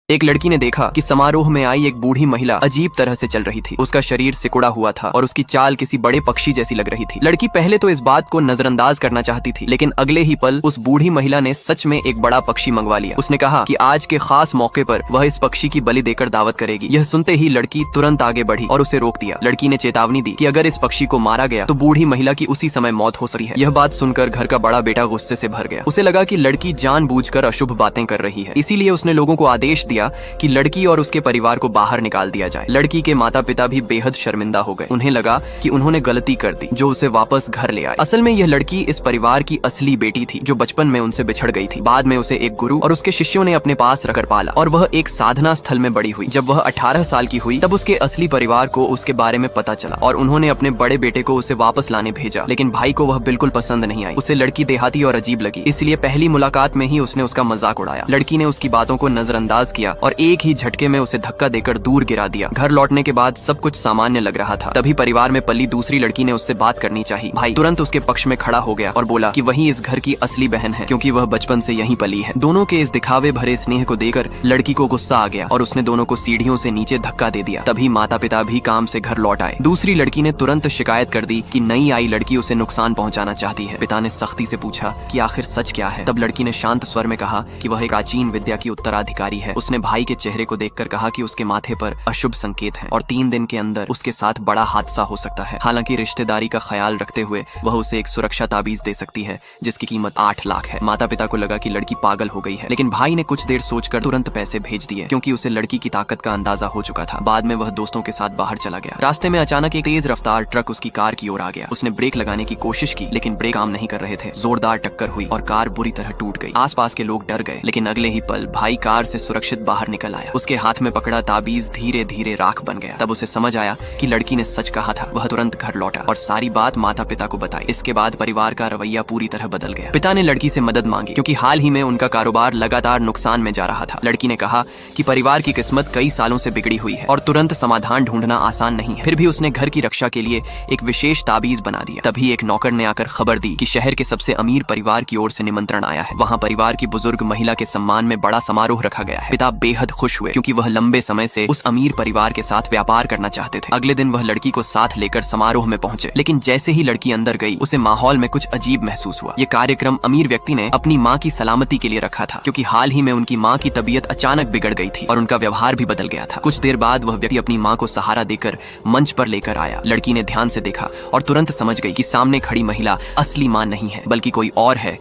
एक लड़की ने देखा कि समारोह में आई एक बूढ़ी महिला अजीब तरह से चल रही थी। उसका शरीर सिकुड़ा हुआ था और उसकी चाल किसी बड़े पक्षी जैसी लग रही थी। लड़की पहले तो इस बात को नजरअंदाज करना चाहती थी, लेकिन अगले ही पल उस बूढ़ी महिला ने सच में एक बड़ा पक्षी मंगवा लिया। उसने कहा कि आज के खास मौके पर वह इस पक्षी की बलि देकर दावत करेगी। यह सुनते ही लड़की तुरंत आगे बढ़ी और उसे रोक दिया। लड़की ने चेतावनी दी कि अगर इस पक्षी को मारा गया तो बूढ़ी महिला की उसी समय मौत हो सकती है। यह बात सुनकर घर का बड़ा बेटा गुस्से से भर गया। उसे लगा कि लड़की जानबूझकर अशुभ बातें कर रही है, इसीलिए उसने लोगों को आदेश दिया कि लड़की और उसके परिवार को बाहर निकाल दिया जाए। लड़की के माता पिता भी बेहद शर्मिंदा हो गए। उन्हें लगा कि उन्होंने गलती कर दी जो उसे वापस घर ले आए। असल में यह लड़की इस परिवार की असली बेटी थी जो बचपन में उनसे बिछड़ गई थी। बाद में उसे एक गुरु और उसके शिष्यों ने अपने पास रखकर पाला और वह एक साधना स्थल में बड़ी हुई। जब वह 18 साल की हुई तब उसके असली परिवार को उसके बारे में पता चला और उन्होंने अपने बड़े बेटे को उसे वापस लाने भेजा, लेकिन भाई को वह बिल्कुल पसंद नहीं आई। उसे लड़की देहाती और अजीब लगी, इसलिए पहली मुलाकात में ही उसने उसका मजाक उड़ाया। लड़की ने उसकी बातों को नजरअंदाज किया और एक ही झटके में उसे धक्का देकर दूर गिरा दिया। घर लौटने के बाद सब कुछ सामान्य लग रहा था। तभी परिवार में पली दूसरी लड़की ने उससे बात करनी चाहिए। भाई तुरंत उसके पक्ष में खड़ा हो गया और बोला कि वही इस घर की असली बहन है, क्योंकि वह बचपन से यहीं पली है। दोनों के इस दिखावे भरे स्नेह को देखकर लड़की को गुस्सा आ गया और उसने दोनों को सीढ़ियों से नीचे धक्का दे दिया। तभी माता पिता भी काम से घर लौट आए। दूसरी लड़की ने तुरंत शिकायत कर दी कि नई आई लड़की उसे नुकसान पहुंचाना चाहती है। पिता ने सख्ती से पूछा कि आखिर सच क्या है। तब लड़की ने शांत स्वर में कहा कि वह एक प्राचीन विद्या की उत्तराधिकारी है। उसने भाई के चेहरे को देखकर कहा कि उसके माथे पर अशुभ संकेत हैं और 3 दिन के अंदर उसके साथ बड़ा हादसा हो सकता है। हालांकि रिश्तेदारी का ख्याल रखते हुए वह उसे एक सुरक्षा ताबीज दे सकती है जिसकी कीमत 8 लाख है। माता पिता को लगा कि लड़की पागल हो गई है, लेकिन भाई ने कुछ देर सोचकर तुरंत पैसे भेज दिए, क्योंकि उसे लड़की की ताकत का अंदाजा हो चुका था। बाद में वह दोस्तों के साथ बाहर चला गया। रास्ते में अचानक एक तेज रफ्तार ट्रक उसकी कार की ओर आ गया। उसने ब्रेक लगाने की कोशिश की, लेकिन ब्रेक काम नहीं कर रहे थे। जोरदार टक्कर हुई और कार बुरी तरह टूट गई। आसपास के लोग डर गए, लेकिन अगले ही पल भाई कार से सुरक्षित बाहर निकल आया। उसके हाथ में पकड़ा ताबीज धीरे धीरे राख बन गया। तब उसे समझ आया कि लड़की ने सच कहा था। वह तुरंत घर लौटा और सारी बात माता पिता को बताई। इसके बाद परिवार का रवैया पूरी तरह बदल गया। पिता ने लड़की से मदद मांगी, क्योंकि हाल ही में उनका कारोबार लगातार नुकसान में जा रहा था। लड़की ने कहा कि परिवार की किस्मत कई सालों से बिगड़ी हुई है और तुरंत समाधान ढूंढना आसान नहीं है। फिर भी उसने घर की रक्षा के लिए एक विशेष ताबीज बना दिया। तभी एक नौकर ने आकर खबर दी कि शहर के सबसे अमीर परिवार की ओर से निमंत्रण आया है। वहाँ परिवार की बुजुर्ग महिला के सम्मान में बड़ा समारोह रखा गया है। पिता बेहद खुश हुए, क्योंकि वह लंबे समय से उस अमीर परिवार के साथ व्यापार करना चाहते थे। अगले दिन वह लड़की को साथ लेकर समारोह में पहुंचे, लेकिन जैसे ही लड़की अंदर गई उसे माहौल में कुछ अजीब महसूस हुआ। ये कार्यक्रम अमीर व्यक्ति ने अपनी माँ की सलामती के लिए रखा था, क्योंकि हाल ही में उनकी माँ की तबीयत अचानक बिगड़ गई थी और उनका व्यवहार भी बदल गया था। कुछ देर बाद वह व्यक्ति अपनी माँ को सहारा देकर मंच पर लेकर आया। लड़की ने ध्यान से देखा और तुरंत समझ गई कि सामने खड़ी महिला असली माँ नहीं है, बल्कि कोई और है।